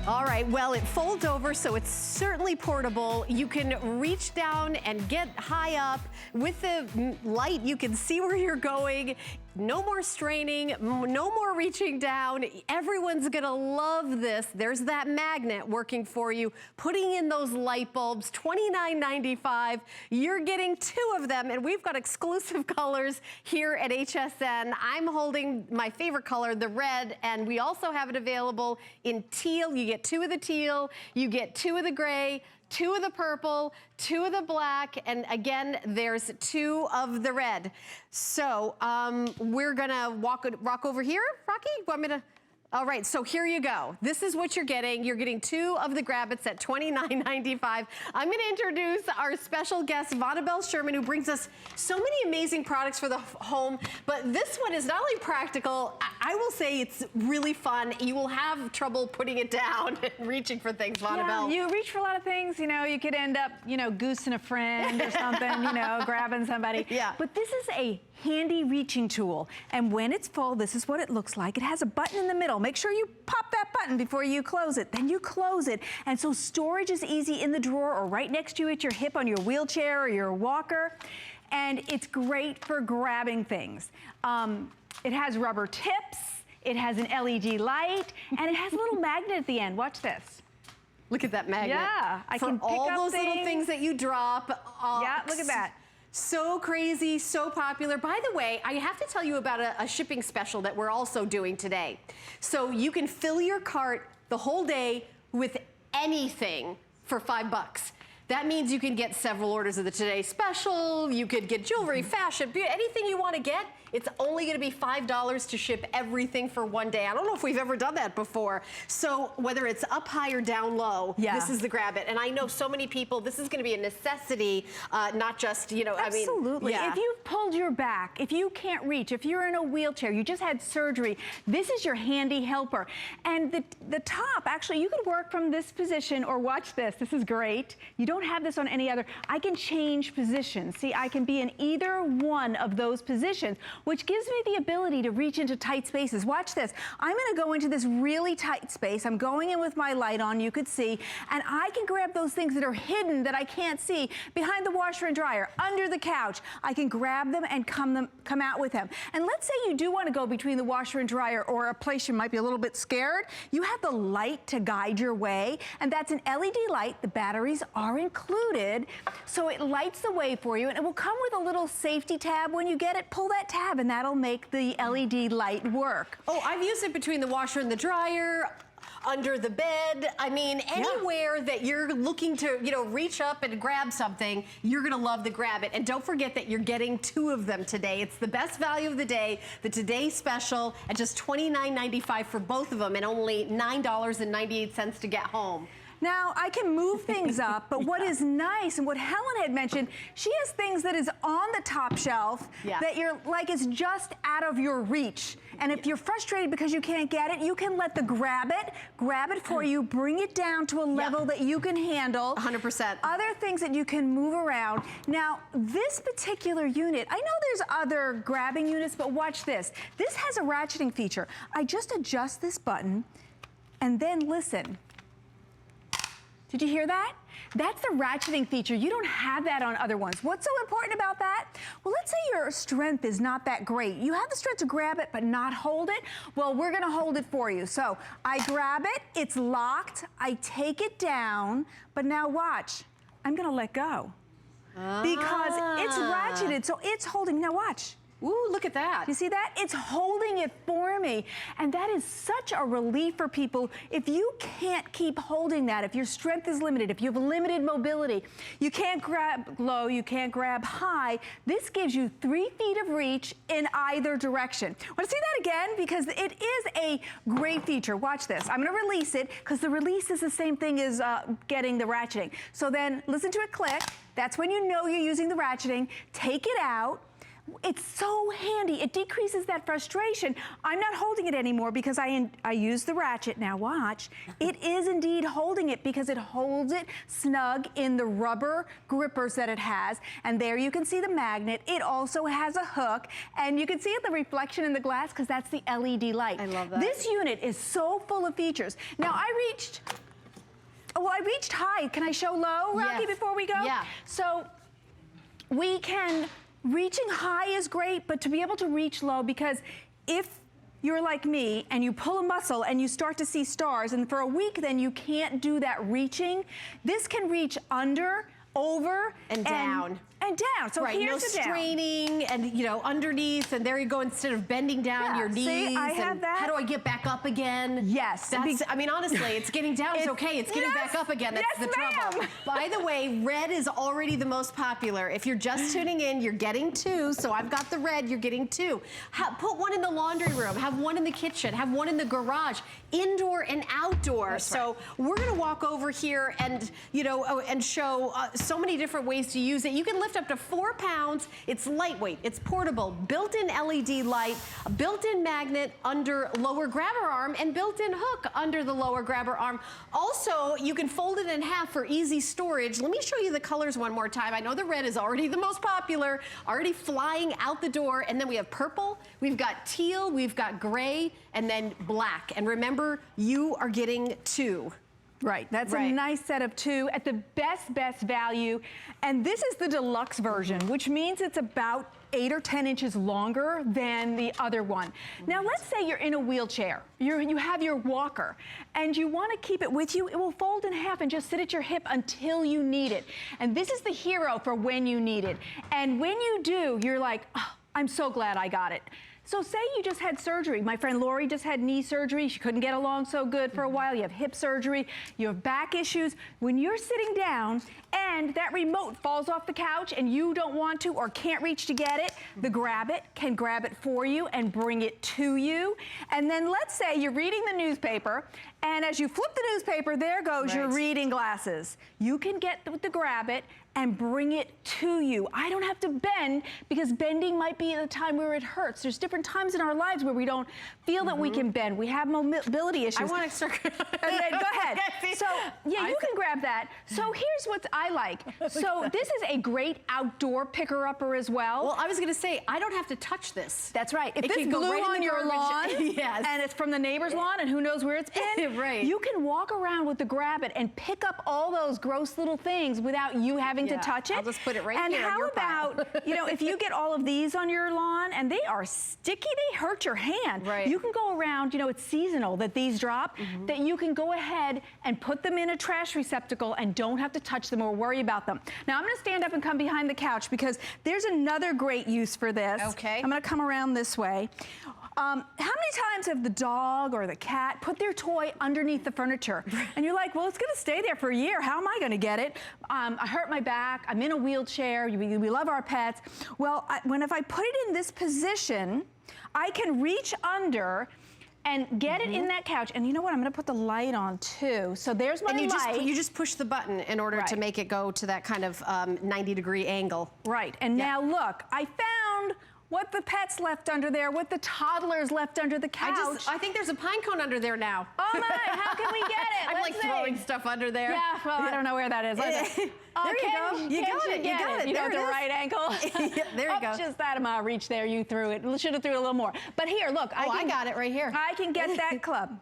All right, well, it folds over, so it's certainly portable. You can reach down and get high up. With the light, you can see where you're going. No more straining, no more reaching down. Everyone's gonna love this. There's that magnet working for you. Putting in those light bulbs, $29.95. You're getting 2 of them, and we've got exclusive colors here at HSN. I'm holding my favorite color, the red, and we also have it available in teal. You get 2 of the teal, you get 2 of the gray, 2 of the purple, 2 of the black, and again, there's 2 of the red. So we're gonna rock over here. Rocky, want me to? All right, so here you go. This is what you're getting. You're getting 2 of the GrabIts at $29.95. I'm gonna introduce our special guest, Vonabelle Sherman, who brings us so many amazing products for the home. But this one is not only practical, I will say it's really fun. You will have trouble putting it down and reaching for things, Vonabelle. Yeah, you reach for a lot of things. You know, you could end up, you know, goosing a friend or something, you know, grabbing somebody. Yeah. But this is a handy reaching tool. And when it's full, this is what it looks like. It has a button in the middle. Make sure you pop that button before you close it. Then you close it. And so storage is easy in the drawer or right next to you at your hip on your wheelchair or your walker. And it's great for grabbing things. It has rubber tips. It has an LED light. And it has a little magnet at the end. Watch this. Look at that magnet. Yeah, I can pick up all those things. little things that you drop. Yeah, look at that. So crazy, so popular. By the way, I have to tell you about a shipping special that we're also doing today. So you can fill your cart the whole day with anything for $5. That means you can get several orders of the Today Special. You could get jewelry, fashion, beauty, anything you want to get. It's only going to be $5 to ship everything for one day. I don't know if we've ever done that before. So whether it's up high or down low, this is the GrabIt. And I know so many people, this is going to be a necessity, not just, you know, Absolutely. I mean, If you've pulled your back, if you can't reach, if you're in a wheelchair, you just had surgery, this is your handy helper. And the top, actually, you could work from this position or watch this. This is great. You don't have this on any other. I can change positions. See, I can be in either one of those positions, which gives me the ability to reach into tight spaces. Watch this. I'm gonna go into this really tight space. I'm going in with my light on, you could see, and I can grab those things that are hidden that I can't see behind the washer and dryer, under the couch. I can grab them and come out with them. And let's say you do wanna go between the washer and dryer or a place you might be a little bit scared. You have the light to guide your way, and that's an LED light. The batteries are included, so it lights the way for you, and it will come with a little safety tab. When you get it, pull that tab, and that'll make the LED light work. Oh, I've used it between the washer and the dryer, under the bed. I mean, anywhere that you're looking to, you know, reach up and grab something, you're gonna love the GrabIt. And don't forget that you're getting 2 of them today. It's the best value of the day, the Today Special, at just $29.95 for both of them, and only $9.98 to get home. Now, I can move things up, but what is nice, and what Helen had mentioned, she has things that is on the top shelf that you're like it's just out of your reach. And if you're frustrated because you can't get it, you can let the GrabIt grab it for you, bring it down to a level that you can handle. 100%. Other things that you can move around. Now, this particular unit, I know there's other grabbing units, but watch this. This has a ratcheting feature. I just adjust this button, and then listen. Did you hear that? That's the ratcheting feature. You don't have that on other ones. What's so important about that? Well, let's say your strength is not that great. You have the strength to grab it, but not hold it. Well, we're gonna hold it for you. So I grab it, it's locked, I take it down, but now watch, I'm gonna let go. Because it's ratcheted, so it's holding, now watch. Ooh, look at that. You see that? It's holding it for me. And that is such a relief for people. If you can't keep holding that, if your strength is limited, if you have limited mobility, you can't grab low, you can't grab high, this gives you 3 feet of reach in either direction. Want to see that again? Because it is a great feature. Watch this. I'm going to release it because the release is the same thing as getting the ratcheting. So then listen to it click. That's when you know you're using the ratcheting. Take it out. It's so handy. It decreases that frustration. I'm not holding it anymore because I use the ratchet. Now watch. It is indeed holding it because it holds it snug in the rubber grippers that it has. And there you can see the magnet. It also has a hook. And you can see the reflection in the glass because that's the LED light. I love that. This unit is so full of features. Now I reached high. Can I show low, Rocky, Yes. before we go? Yeah. So we can, reaching high is great, but to be able to reach low, because if you're like me and you pull a muscle and you start to see stars, and for a week then you can't do that reaching, this can reach under, over, and down. And down. So right, here's no the down. straining and, you know, underneath, and there you go, instead of bending down Yeah, your knees. see, I have and that. How do I get back up again? Yes. That's, I mean, honestly, it's getting down is okay. It's getting back up again. That's the trouble. By the way, red is already the most popular. If you're just tuning in, you're getting 2. So I've got the red, you're getting 2. Put one in the laundry room, have one in the kitchen, have one in the garage, indoor and outdoor. That's so we're gonna walk over here and, you know, and show so many different ways to use it. You can lift up to 4 pounds. It's lightweight, it's portable, built-in LED light, a built-in magnet under lower grabber arm, and built-in hook under the lower grabber arm. Also, you can fold it in half for easy storage. Let me show you the colors one more time. I know the red is already the most popular, already flying out the door, and then we have purple, we've got teal, we've got gray, and then black. And remember, you are getting 2. Right, that's a nice set of 2 at the best value. And this is the deluxe version, which means it's about 8 or 10 inches longer than the other one. Now let's say you're in a wheelchair, you have your walker, and you want to keep it with you. It will fold in half and just sit at your hip until you need it. And this is the hero for when you need it. And when you do, you're like, oh, I'm so glad I got it. So say you just had surgery. My friend Lori just had knee surgery. She couldn't get along so good for a while. You have hip surgery. You have back issues. When you're sitting down and that remote falls off the couch and you don't want to or can't reach to get it, the GrabIt can grab it for you and bring it to you. And then let's say you're reading the newspaper, and as you flip the newspaper, there goes your reading glasses. You can get the GrabIt and bring it to you. I don't have to bend, because bending might be at a time where it hurts. There's different times in our lives where we don't feel that we can bend. We have mobility issues. I want to start. Go ahead. So yeah, you can grab that. So here's what I like. So this is a great outdoor picker-upper as well. Well, I was going to say, I don't have to touch this. That's right. If It this can go blew right in on the your lawn, garbage. Yes. and it's from the neighbor's lawn, and who knows where it's been, Right. you can walk around with the GrabIt and pick up all those gross little things without you having to touch it. I'll just put it right and here on how your pile. about, you know, if you get all of these on your lawn and they are sticky, they hurt your hand. Right. You can go around, you know, it's seasonal that these drop, that you can go ahead and put them in a trash receptacle and don't have to touch them or worry about them. Now I'm going to stand up and come behind the couch, because there's another great use for this. Okay. I'm going to come around this way. How many times have the dog or the cat put their toy underneath the furniture? And you're like, well, it's going to stay there for a year. How am I going to get it? I hurt my back. I'm in a wheelchair. We love our pets. Well, if I put it in this position, I can reach under and get it in that couch. And you know what? I'm going to put the light on too. So there's my light. You just push the button in order to make it go to that kind of 90-degree angle. Right. And now look, I found what the pets left under there, what the toddlers left under the couch. I think there's a pine cone under there now. Oh my, how can we get it? I'm like throwing stuff under there. Yeah, well, I don't know where that is. There you go. You got it. You got it. You know, There the it is. right ankle. Yeah, there you go. Just that amount of reach there. You threw it. Should have threw it a little more. But here, look. I got it right here. I can get that club.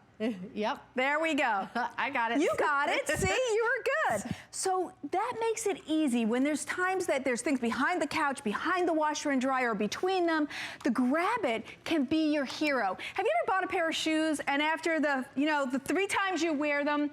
Yep. There we go. I got it. You got it. See, you were good. So that makes it easy when there's times that there's things behind the couch, behind the washer and dryer, between them. The GrabIt can be your hero. Have you ever bought a pair of shoes and after the 3 times you wear them,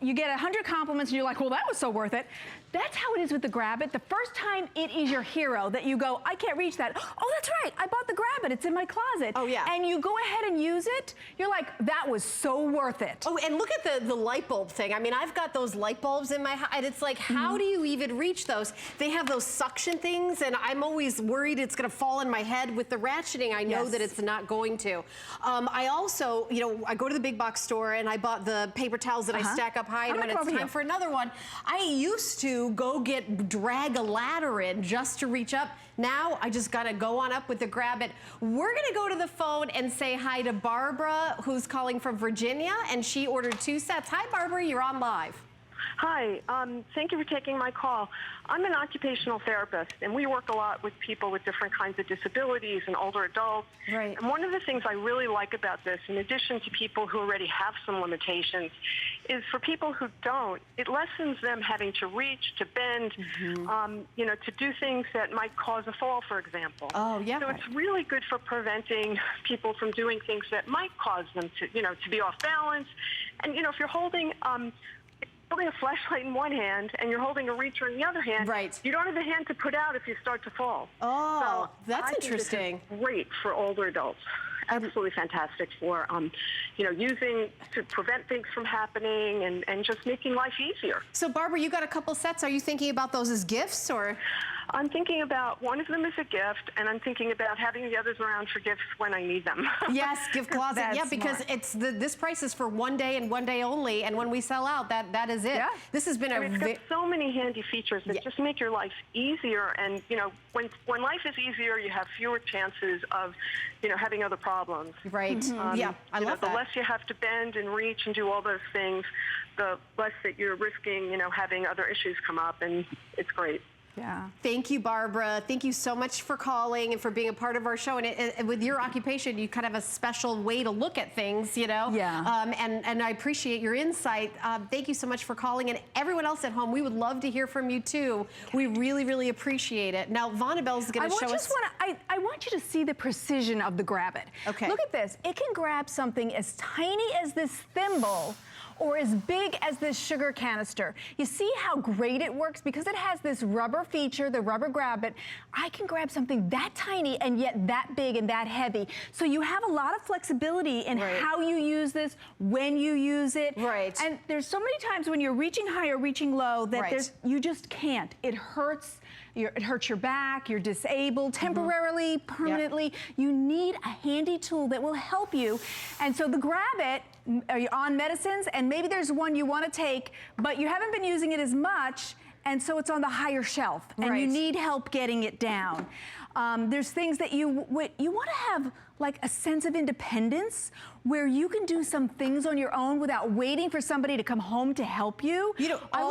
you get 100 compliments and you're like, well, that was so worth it. That's how it is with the GrabIt. The first time it is your hero that you go, I can't reach that. Oh, that's right, I bought the GrabIt, it's in my closet. Oh, yeah. And you go ahead and use it, you're like, that was so worth it. Oh, and look at the light bulb thing. I mean, I've got those light bulbs in my house, and it's like, how do you even reach those? They have those suction things, and I'm always worried it's gonna fall in my head. With the ratcheting, I know that it's not going to. I also, I go to the big box store, and I bought the paper towels that I stack up hide when it's time for another one. I used to go drag a ladder in just to reach up. Now I just gotta go on up with the GrabIt. We're gonna go to the phone and say hi to Barbara, who's calling from Virginia, and she ordered 2 sets. Hi, Barbara, you're on live. Hi, thank you for taking my call. I'm an occupational therapist, and we work a lot with people with different kinds of disabilities and older adults. Right. And one of the things I really like about this, in addition to people who already have some limitations, is for people who don't, it lessens them having to reach, to bend, you know, to do things that might cause a fall, for example. Oh, yeah. So it's really good for preventing people from doing things that might cause them to, you know, to be off balance. And, you know, if you're holding a flashlight in one hand and you're holding a reacher in the other hand, right, you don't have the hand to put out if you start to fall. Oh, so that's interesting. This is great for older adults. Absolutely fantastic for, you know, using to prevent things from happening and just making life easier. So, Barbara, you got a couple sets. Are you thinking about those as gifts, or? I'm thinking about one of them as a gift, and I'm thinking about having the others around for gifts when I need them. Yes, gift closet. That's yeah, because smart. it's this price is for one day and one day only, and when we sell out, that is it. Yeah. This has been it's got so many handy features that just make your life easier. And you know, when life is easier, you have fewer chances of, you know, having other problems. Right. Yeah, I love that. The less you have to bend and reach and do all those things, the less that you're risking, you know, having other issues come up, and it's great. Yeah. Thank you, Barbara. Thank you so much for calling and for being a part of our show. And with your occupation, you kind of have a special way to look at things, you know? Yeah. And I appreciate your insight. Thank you so much for calling. And everyone else at home, we would love to hear from you too. We really, really appreciate it. Now, Vonabelle's going to show us. I want you to see the precision of the GrabIt. Okay. Look at this. It can grab something as tiny as this thimble or as big as this sugar canister. You see how great it works? Because it has this rubber feature, the rubber GrabIt, I can grab something that tiny and yet that big and that heavy. So you have a lot of flexibility in how you use this, when you use it. Right. And there's so many times when you're reaching high or reaching low that you just can't. It hurts. It hurts your back, you're disabled, temporarily, permanently. Yep. You need a handy tool that will help you. And so the GrabIt, are you on medicines? And maybe there's one you want to take, but you haven't been using it as much, and so it's on the higher shelf, and you need help getting it down. There's things that you want to have, like a sense of independence where you can do some things on your own without waiting for somebody to come home to help you. You know, I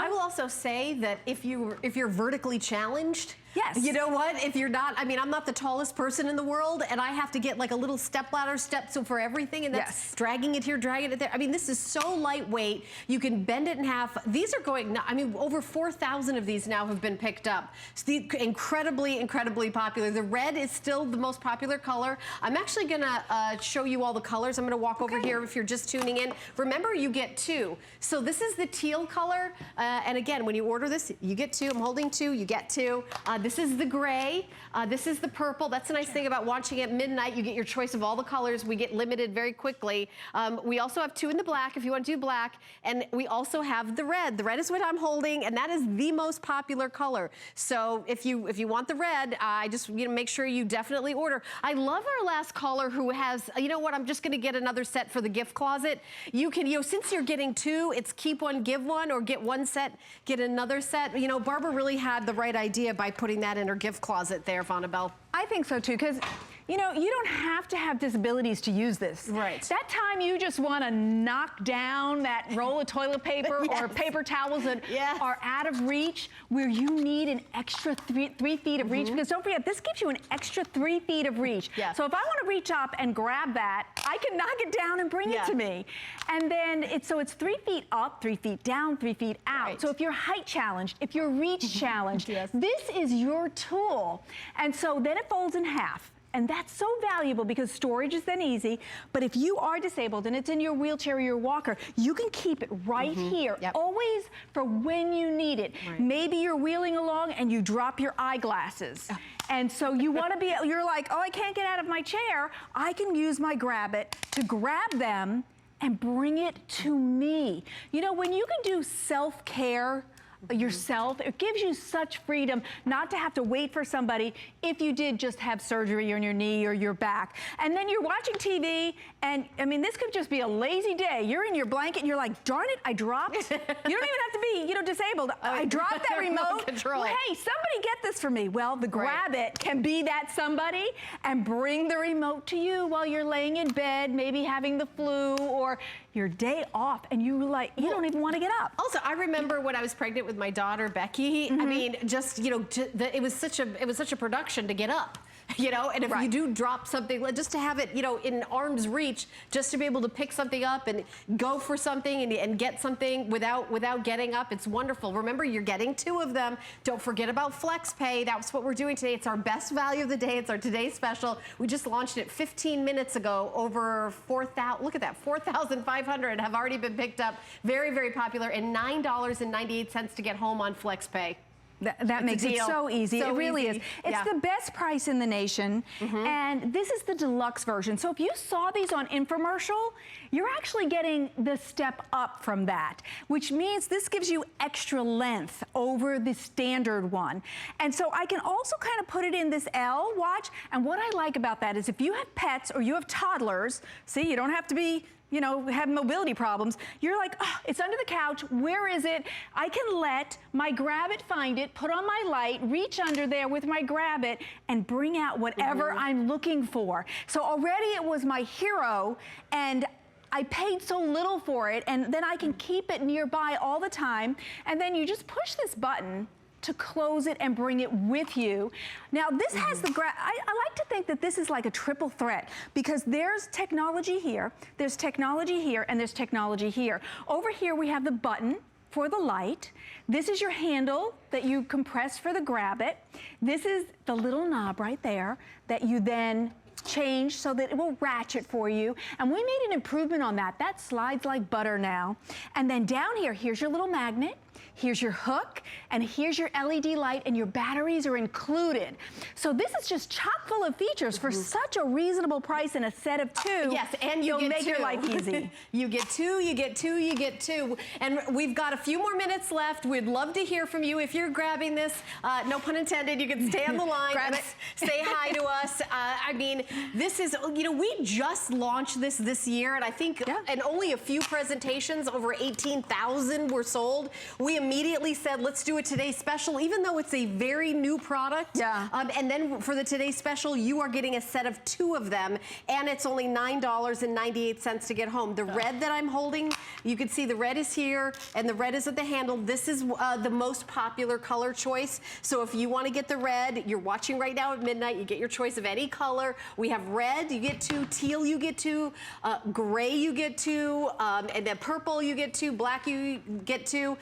will also say that if you're vertically challenged, yes, you know what? If you're not, I mean, I'm not the tallest person in the world, and I have to get like a little stepladder so for everything, and that's dragging it here, dragging it there. I mean, this is so lightweight. You can bend it in half. These are going, I mean, over 4,000 of these now have been picked up. It's incredibly, incredibly popular. The red is still the most popular color. I'm actually gonna show you all the colors. I'm gonna walk over here if you're just tuning in. Remember, you get 2. So this is the teal color, and again, when you order this, you get 2. I'm holding 2, you get 2. This is the gray. This is the purple. That's the nice thing about watching at midnight. You get your choice of all the colors. We get limited very quickly. We also have 2 in the black if you want to do black, and we also have the red. The red is what I'm holding, and that is the most popular color. So if you want the red, I just make sure you definitely order. I love our last caller who has, you know what? I'm just going to get another set for the gift closet. You can, since you're getting 2, it's keep one, give one, or get 1 set, get another set. You know, Barbara really had the right idea by putting that in her gift closet there, Vonabelle. I think so too, because you know, you don't have to have disabilities to use this. Right. That time you just want to knock down that roll of toilet paper or paper towels that are out of reach, where you need an extra 3 feet of reach, because don't forget, this gives you an extra 3 feet of reach. So if I want to reach up and grab that, I can knock it down and bring it to me. And then it's 3 feet up, 3 feet down, 3 feet out. So if you're height challenged, if you're reach challenged, this is your tool. And so then it folds in half. And that's so valuable because storage is then easy. But if you are disabled and it's in your wheelchair or your walker, you can keep it right here, always for when you need it. Maybe you're wheeling along and you drop your eyeglasses. And so you want to be, you're like, oh, I can't get out of my chair. I can use my GrabIt to grab them and bring it to me. You know, when you can do self-care yourself. It gives you such freedom not to have to wait for somebody if you did just have surgery on your knee or your back. And then you're watching TV, and I mean, this could just be a lazy day. You're in your blanket and you're like, darn it, I dropped. You don't even have to be, you know, disabled. I dropped that remote. Control. Well, hey, somebody get this for me. Well, the GrabIt can be that somebody and bring the remote to you while you're laying in bed, maybe having the flu or your day off, and you don't even want to get up. Also, I remember when I was pregnant with my daughter Becky. I mean, just it was such a production to get up. You know, and if you do drop something, just to have it, you know, in arm's reach, just to be able to pick something up and go for something and get something without getting up, it's wonderful. Remember, you're getting 2 of them. Don't forget about Flex Pay. That's what we're doing today. It's our best value of the day. It's our today's special. We just launched it 15 minutes ago. Over 4,000, look at that, 4,500 have already been picked up. Very, very popular, and $9.98 to get home on Flex Pay. That makes it so easy. It really is. It's the best price in the nation, and this is the deluxe version. So if you saw these on infomercial, you're actually getting the step up from that, which means this gives you extra length over the standard one. And so I can also kind of put it in this L, watch, and what I like about that is if you have pets or you have toddlers, see, you don't have to be, you know, have mobility problems. You're like, oh, it's under the couch. Where is it? I can let my GrabIt find it, put on my light, reach under there with my GrabIt, and bring out whatever I'm looking for. So already it was my hero, and I paid so little for it, and then I can keep it nearby all the time. And then you just push this button to close it and bring it with you. Now this has the I like to think that this is like a triple threat, because there's technology here, there's technology here, and there's technology here. Over here we have the button for the light. This is your handle that you compress for the GrabIt. This is the little knob right there that you then change so that it will ratchet for you. And we made an improvement on that. That slides like butter now. And then down here, here's your little magnet. Here's your hook, and here's your LED light, and your batteries are included. So this is just chock full of features for such a reasonable price in a set of 2. Yes, and you'll make your life easy. You get 2, you get 2, you get 2. And we've got a few more minutes left. We'd love to hear from you. If you're grabbing this, no pun intended, you can stay on the line and say hi to us. I mean, this is, you know, we just launched this year, and I think in only a few presentations, over 18,000 were sold. We immediately said, let's do a Today Special, even though it's a very new product. And then for the Today Special, you are getting a set of 2 of them, and it's only $9.98 to get home. The red that I'm holding, you can see the red is here, and the red is at the handle. This is the most popular color choice. So if you want to get the red, you're watching right now at midnight, you get your choice of any color. We have red, you get 2, teal you get 2, gray you get 2, and then purple you get 2, black you get 2.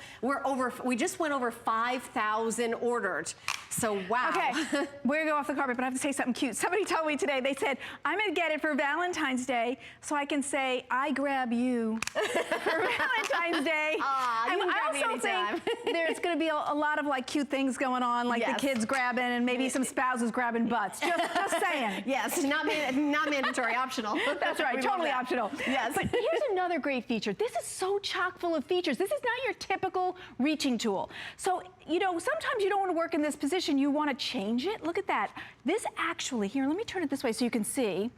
We just went over 5,000 ordered. So wow. Okay, we're gonna go off the carpet, but I have to say something cute. Somebody told me today, they said, I'm gonna get it for Valentine's Day so I can say, I grab you for Valentine's Day. And you can grab me anytime. There's gonna be a lot of like cute things going on, like the kids grabbing and maybe some spouses grabbing butts. Just saying. Yes, not mandatory, optional. That's right, totally optional. Yes. But here's another great feature. This is so chock full of features. This is not your typical reaching tool. So, you know, sometimes you don't want to work in this position. You want to change it. Look at that. This actually, here, let me turn it this way so you can see.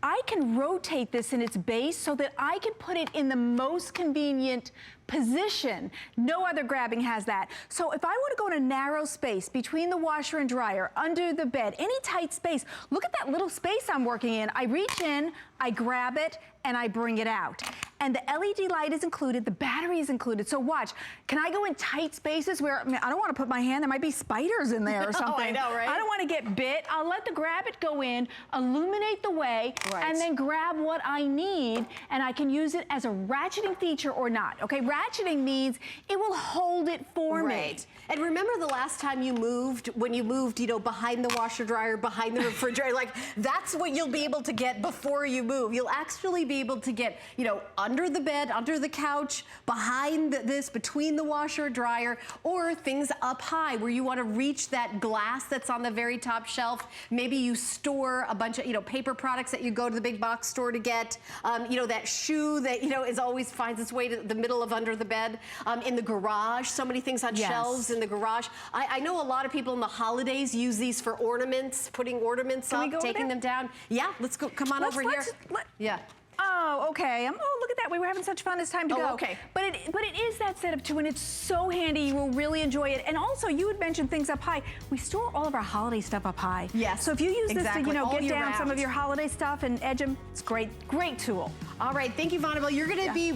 I can rotate this in its base so that I can put it in the most convenient position. No other grabbing has that. So if I want to go in a narrow space between the washer and dryer, under the bed, any tight space, look at that little space I'm working in. I reach in, I grab it, and I bring it out. And the LED light is included, the battery is included. So watch, can I go in tight spaces where, I mean, I don't want to put my hand, there might be spiders in there or something. Oh, I know, right? I don't want to get bit. I'll let the GrabIt go in, illuminate the way, and then grab what I need, and I can use it as a ratcheting feature or not. Okay, ratcheting means it will hold it for me. And remember the last time you moved, when you moved, you know, behind the washer dryer, behind the refrigerator, like that's what you'll be able to get before you move. You'll actually be able to get, you know, under the bed, under the couch, behind this, between the washer, dryer, or things up high where you want to reach that glass that's on the very top shelf. Maybe you store a bunch of, you know, paper products that you go to the big box store to get. You know, that shoe that, you know, is always finds its way to the middle of under the bed. In the garage, so many things on shelves in the garage. I know a lot of people in the holidays use these for ornaments, putting ornaments up, taking them down. Yeah, let's go. Come on over here. Yeah. Oh, okay. Oh, look at that. We were having such fun. It's time to go. Okay. But it is that setup too, and it's so handy. You will really enjoy it. And also, you had mentioned things up high. We store all of our holiday stuff up high. Yes. So if you use this to, you know, all get year down round. some of your holiday stuff and edge them, it's great. Great tool. All right. Thank you, Vonneval. You're going to be